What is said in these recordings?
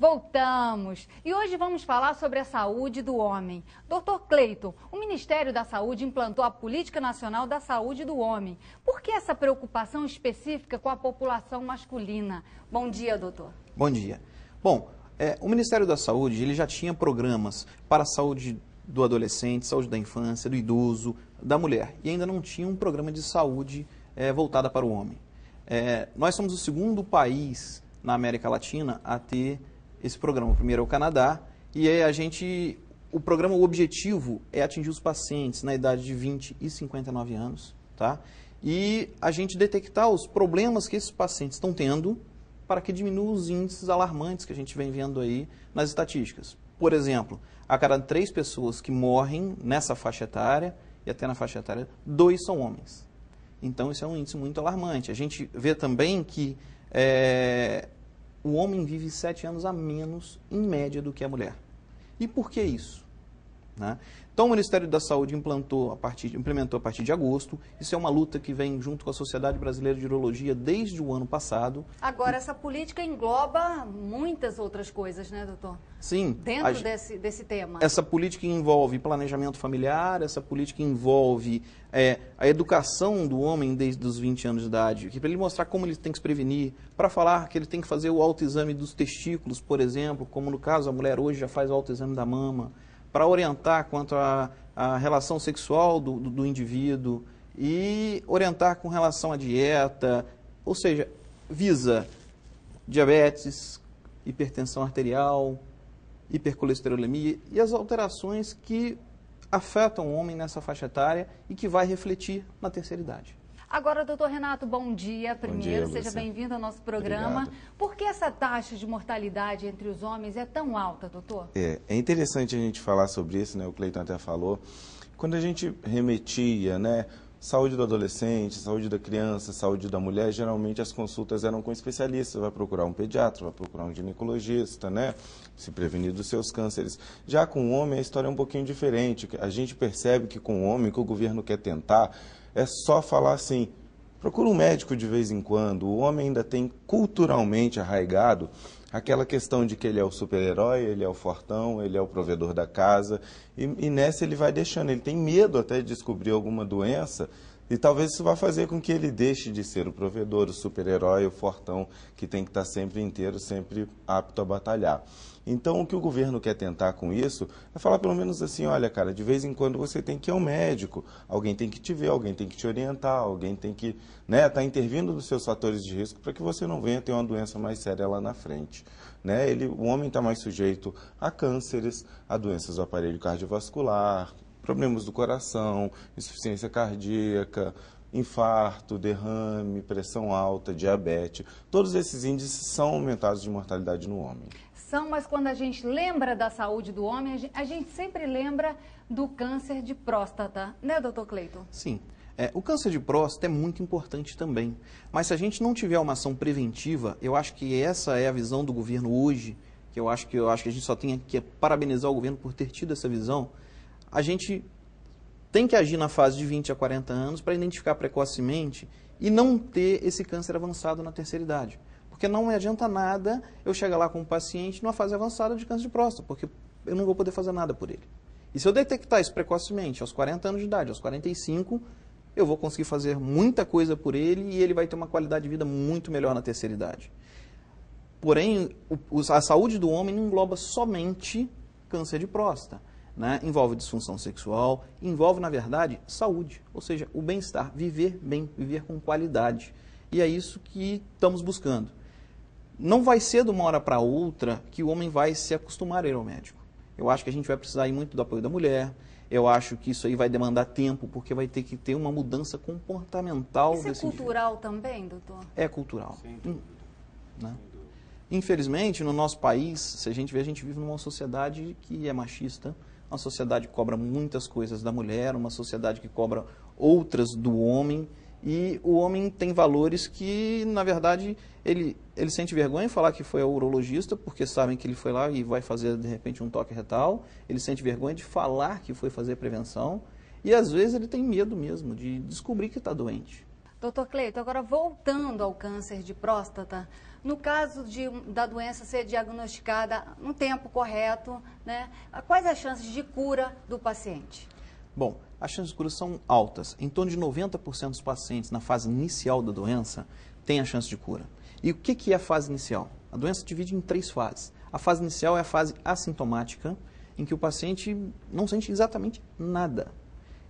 Voltamos! E hoje vamos falar sobre a saúde do homem. Dr. Cleiton, o Ministério da Saúde implantou a Política Nacional da Saúde do Homem. Por que essa preocupação específica com a população masculina? Bom dia, doutor. Bom dia. Bom, o Ministério da Saúde ele já tinha programas para a saúde do adolescente, saúde da infância, do idoso, da mulher. E ainda não tinha um programa de saúde voltada para o homem. Nós somos o segundo país na América Latina a ter esse programa. O primeiro é o Canadá, e o programa, o objetivo é atingir os pacientes na idade de 20 e 59 anos, tá? E a gente detectar os problemas que esses pacientes estão tendo para que diminua os índices alarmantes que a gente vem vendo aí nas estatísticas. Por exemplo, a cada 3 pessoas que morrem nessa faixa etária, e até na faixa etária, 2 são homens. Então, isso é um índice muito alarmante. A gente vê também que o homem vive 7 anos a menos, em média, do que a mulher. E por que isso? Né? Então, o Ministério da Saúde implementou a partir de agosto. Isso é uma luta que vem junto com a Sociedade Brasileira de Urologia desde o ano passado. Agora, essa política engloba muitas outras coisas, né, doutor? Sim. Dentro desse tema. Essa política envolve planejamento familiar, essa política envolve a educação do homem desde os 20 anos de idade, para ele mostrar como ele tem que se prevenir, para falar que ele tem que fazer o autoexame dos testículos, por exemplo, como no caso a mulher hoje já faz o autoexame da mama, para orientar quanto à relação sexual do indivíduo e orientar com relação à dieta, ou seja, visa diabetes, hipertensão arterial, hipercolesterolemia e as alterações que afetam o homem nessa faixa etária e que vai refletir na terceira idade. Agora, doutor Renato, bom dia. Primeiro, seja bem-vindo ao nosso programa. Obrigado. Por que essa taxa de mortalidade entre os homens é tão alta, doutor? É interessante a gente falar sobre isso, né? O Cleiton até falou. Quando a gente remetia, né? Saúde do adolescente, saúde da criança, saúde da mulher, geralmente as consultas eram com especialistas. Vai procurar um pediatra, vai procurar um ginecologista, né? Se prevenir dos seus cânceres. Já com o homem, a história é um pouquinho diferente. A gente percebe que com o homem, que o governo quer tentar, é só falar assim, procura um médico de vez em quando. O homem ainda tem culturalmente arraigado aquela questão de que ele é o super-herói, ele é o fortão, ele é o provedor da casa, e nessa ele vai deixando, ele tem medo até de descobrir alguma doença, e talvez isso vá fazer com que ele deixe de ser o provedor, o super-herói, o fortão, que tem que estar sempre inteiro, sempre apto a batalhar. Então, o que o governo quer tentar com isso é falar pelo menos assim, olha, cara, de vez em quando você tem que ir ao médico, alguém tem que te ver, alguém tem que te orientar, alguém tem que tá intervindo nos seus fatores de risco para que você não venha ter uma doença mais séria lá na frente. Né? O homem está mais sujeito a cânceres, a doenças do aparelho cardiovascular, problemas do coração, insuficiência cardíaca, infarto, derrame, pressão alta, diabetes. Todos esses índices são aumentados de mortalidade no homem. Mas quando a gente lembra da saúde do homem, a gente sempre lembra do câncer de próstata, né, doutor Cleiton? Sim. O câncer de próstata é muito importante também, mas se a gente não tiver uma ação preventiva, eu acho que essa é a visão do governo hoje, que eu acho que a gente só tem que parabenizar o governo por ter tido essa visão. A gente tem que agir na fase de 20 a 40 anos para identificar precocemente e não ter esse câncer avançado na terceira idade. Porque não me adianta nada eu chegar lá com um paciente numa fase avançada de câncer de próstata, porque eu não vou poder fazer nada por ele. E se eu detectar isso precocemente, aos 40 anos de idade, aos 45, eu vou conseguir fazer muita coisa por ele e ele vai ter uma qualidade de vida muito melhor na terceira idade. Porém, a saúde do homem não engloba somente câncer de próstata. Né? Envolve disfunção sexual, envolve, na verdade, saúde, ou seja, o bem-estar, viver bem, viver com qualidade. E é isso que estamos buscando. Não vai ser de uma hora para outra que o homem vai se acostumar a ir ao médico. Eu acho que a gente vai precisar ir muito do apoio da mulher, eu acho que isso aí vai demandar tempo, porque vai ter que ter uma mudança comportamental. Isso é cultural também, doutor? É cultural. Né? Infelizmente, no nosso país, se a gente vive numa sociedade que é machista, uma sociedade que cobra muitas coisas da mulher, uma sociedade que cobra outras do homem, e o homem tem valores que, na verdade, ele sente vergonha em falar que foi ao urologista, porque sabem que ele foi lá e vai fazer, de repente, um toque retal, ele sente vergonha de falar que foi fazer prevenção, e às vezes ele tem medo mesmo de descobrir que está doente. Doutor Cleito, agora voltando ao câncer de próstata, no caso da doença ser diagnosticada no tempo correto, né, quais as chances de cura do paciente? Bom, as chances de cura são altas. Em torno de 90% dos pacientes na fase inicial da doença têm a chance de cura. E o que é a fase inicial? A doença se divide em 3 fases. A fase inicial é a fase assintomática, em que o paciente não sente exatamente nada.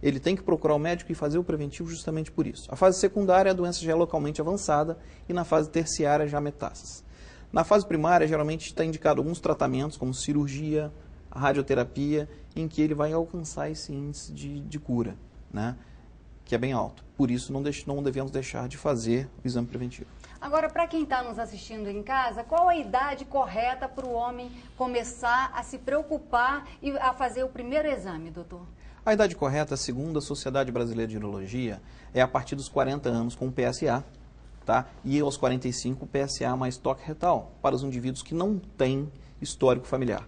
Ele tem que procurar o médico e fazer o preventivo justamente por isso. A fase secundária, a doença já é localmente avançada e na fase terciária já metástases. Na fase primária, geralmente está indicado alguns tratamentos, como cirurgia, radioterapia, em que ele vai alcançar esse índice de cura, né, que é bem alto. Por isso, não devemos deixar de fazer o exame preventivo. Agora, para quem está nos assistindo em casa, qual a idade correta para o homem começar a se preocupar e a fazer o primeiro exame, doutor? A idade correta, segundo a Sociedade Brasileira de Urologia, é a partir dos 40 anos com PSA, tá? E aos 45 PSA mais toque retal, para os indivíduos que não têm histórico familiar.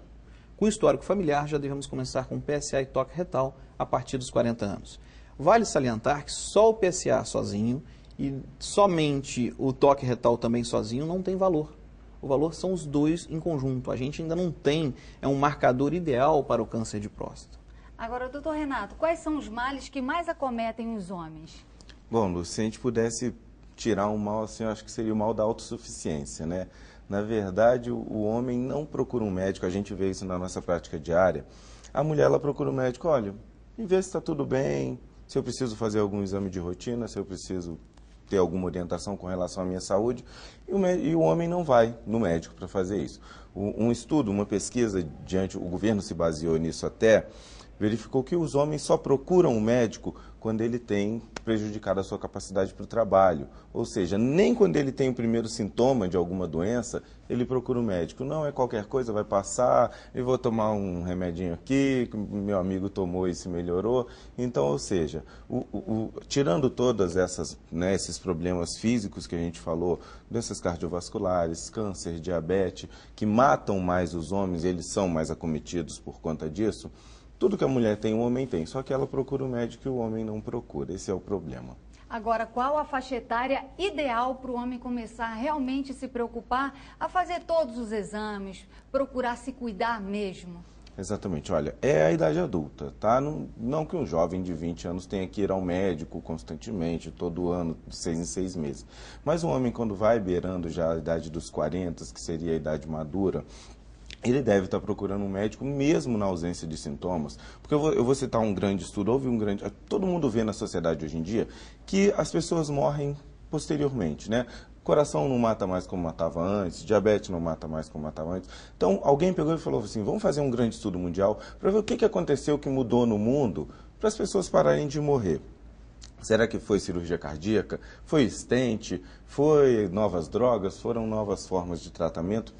Com histórico familiar, já devemos começar com PSA e toque retal a partir dos 40 anos. Vale salientar que só o PSA sozinho e somente o toque retal também sozinho não tem valor. O valor são os dois em conjunto. A gente ainda não tem um marcador ideal para o câncer de próstata. Agora, doutor Renato, quais são os males que mais acometem os homens? Bom, Lu, se a gente pudesse tirar um mal assim, eu acho que seria o mal da autossuficiência, né? Na verdade, o homem não procura um médico, a gente vê isso na nossa prática diária. A mulher, ela procura um médico, olha, e vê se está tudo bem, se eu preciso fazer algum exame de rotina, se eu preciso ter alguma orientação com relação à minha saúde, e o homem não vai no médico para fazer isso. Um estudo, uma pesquisa, o governo se baseou nisso até, verificou que os homens só procuram um médico quando ele tem prejudicado a sua capacidade para o trabalho. Ou seja, nem quando ele tem o primeiro sintoma de alguma doença, ele procura um médico. Não é qualquer coisa, vai passar, eu vou tomar um remedinho aqui, meu amigo tomou e se melhorou. Então, ou seja, tirando todas essas, né, esses problemas físicos que a gente falou, doenças cardiovasculares, câncer, diabetes, que matam mais os homens, eles são mais acometidos por conta disso, tudo que a mulher tem, o homem tem, só que ela procura o médico e o homem não procura. Esse é o problema. Agora, qual a faixa etária ideal para o homem começar a realmente se preocupar, a fazer todos os exames, procurar se cuidar mesmo? Exatamente. Olha, é a idade adulta, tá? Não que um jovem de 20 anos tenha que ir ao médico constantemente, todo ano, de 6 em 6 meses. Mas um homem, quando vai beirando já a idade dos 40, que seria a idade madura, ele deve estar procurando um médico mesmo na ausência de sintomas, porque eu vou citar um grande estudo, todo mundo vê na sociedade hoje em dia que as pessoas morrem posteriormente, né? Coração não mata mais como matava antes, diabetes não mata mais como matava antes. Então, alguém pegou e falou assim, vamos fazer um grande estudo mundial para ver o que aconteceu, que mudou no mundo, para as pessoas pararem de morrer. Será que foi cirurgia cardíaca? Foi stent? Foi novas drogas? Foram novas formas de tratamento?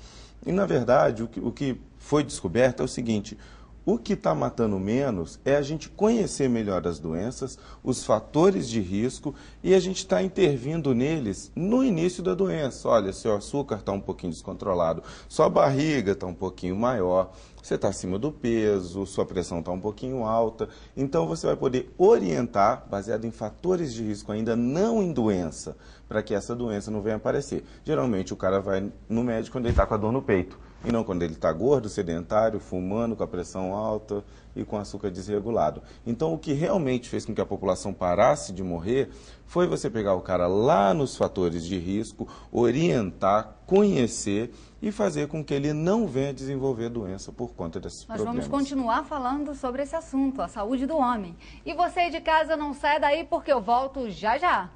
E, na verdade, o que foi descoberto é o seguinte, o que está matando menos é a gente conhecer melhor as doenças, os fatores de risco e a gente está intervindo neles no início da doença. Olha, seu açúcar está um pouquinho descontrolado, sua barriga está um pouquinho maior, você está acima do peso, sua pressão está um pouquinho alta. Então, você vai poder orientar, baseado em fatores de risco, ainda não em doença, para que essa doença não venha aparecer. Geralmente, o cara vai no médico quando ele está com a dor no peito. E não quando ele está gordo, sedentário, fumando, com a pressão alta e com açúcar desregulado. Então, o que realmente fez com que a população parasse de morrer foi você pegar o cara lá nos fatores de risco, orientar, conhecer e fazer com que ele não venha desenvolver doença por conta desses problemas. Nós vamos continuar falando sobre esse assunto, a saúde do homem. E você de casa não sai daí porque eu volto já já.